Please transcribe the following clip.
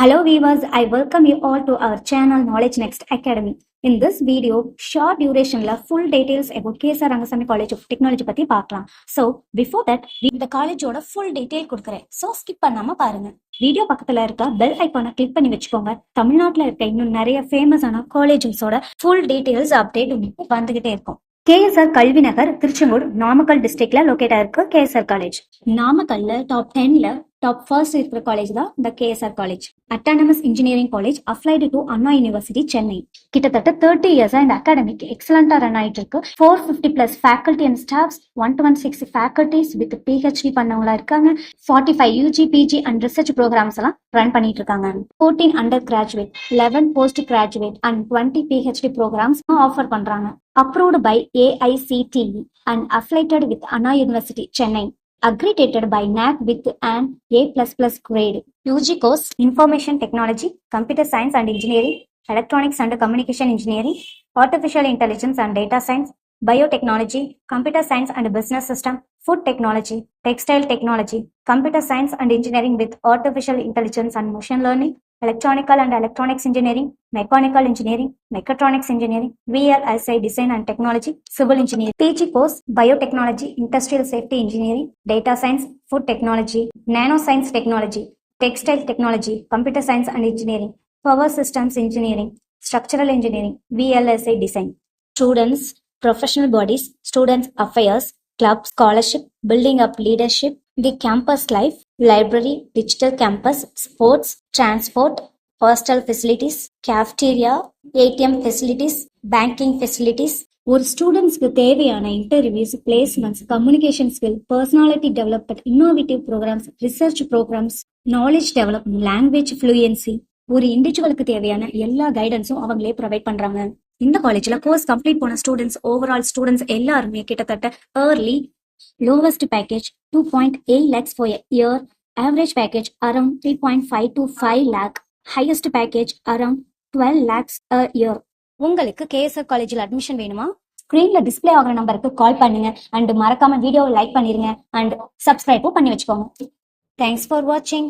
Hello viewers, I welcome you all to our channel Knowledge Next Academy. In this video, short duration la full details about KSR Rangasamy College of Technology பத்தி பார்க்கலாம். So, before that, இந்த காலேஜோட full detail கொடுக்கிறேன். So, skip பண்ணாம பாருங்க. Video பக்கத்துல இருக்க bell ஐகானை கிளிக் பண்ணி வச்சுக்கோங்க. தமிழ்நாட்டுல இருக்க இன்னும் நிறைய ஃபேமஸான காலேஜஸோட full details அப்டேட் உங்களுக்கு வந்துகிட்டே இருக்கும். கேஎஸ்ஆர் கல்வி நகர் திருச்செங்கோடு நாமக்கல் டிஸ்ட்ரிக்ட்ல லொகேட் ஆயிருக்கு கேஎஸ்ஆர் காலேஜ். நாமக்கல்ல டாப் 10ல டாப் ஃபர்ஸ்ட் இருக்கிற காலேஜ் தான் இந்த KSR college. Autonomous engineering college applied to Anna university Chennai. கிட்டத்தட்ட 30 இயர்ஸா இந்த அகாடமிக் எக்ஸலண்டா ரன் ஆயிட்டு இருக்கு. 450+ faculty and staffs, 116 faculties with PhD பண்ணவங்களா இருக்காங்க. 45 UG PG and research programs எல்லாம் ரன் பண்ணிட்டு இருக்காங்க. 14 under graduate, 11 post graduate and 20 PhD programs offer பண்றாங்க. Approved by AICTE and affiliated with Anna University, Chennai. Accredited by NAC with an A++ grade. UG course Information Technology, Computer Science and Engineering, Electronics and Communication Engineering, Artificial Intelligence and Data Science, Biotechnology, Computer Science and Business System, Food Technology, Textile Technology, Computer Science and Engineering with Artificial Intelligence and Machine Learning, Electronical and Electronics Engineering, Mechanical Engineering, Mechatronics Engineering, VLSI Design and Technology, Civil Engineering. PG course Biotechnology, Industrial Safety Engineering, Data Science, Food Technology, Nanoscience Technology, Textile Technology, Computer Science and Engineering, Power Systems Engineering, Structural Engineering, VLSI Design. Students, professional bodies, students affairs, club, scholarship, building up leadership, the campus life, library, digital campus, sports, transport, hostel facilities, cafeteria, ATM facilities, banking facilities. ஒரு ஸ்டூடெண்ட்ஸ்க்கு தேவையான interviews, placements, communication skill, personality development, innovative programs, research programs, knowledge development, language fluency, ஒரு இண்டிவிஜுவலுக்கு தேவையான எல்லா கைடன்ஸும் அவங்களே provide பண்றாங்க. இந்த காலேஜ்ல கோர்ஸ் கம்ப்ளீட் போன ஸ்டூடெண்ட்ஸ், ஓவரால் ஸ்டூடெண்ட்ஸ் எல்லாருமே கிட்டத்தட்ட early lowest package 2.8 lakhs for a year, average package around 3.5 to 5 lakh, highest package around 12 lakhs a year. உங்களுக்கு கேஎஸ்ஆர் காலேஜில் அட்மிஷன் வேணுமா? ஸ்கிரீன்ல டிஸ்பிளே ஆகிற நம்பருக்கு கால் பண்ணுங்க அண்ட் மறக்காம வீடியோவை லைக் பண்ணிருங்க அண்ட் சப்ஸ்கிரைபும் பண்ணி வச்சுக்கோங்க. தேங்க்ஸ் ஃபார் வாட்சிங்.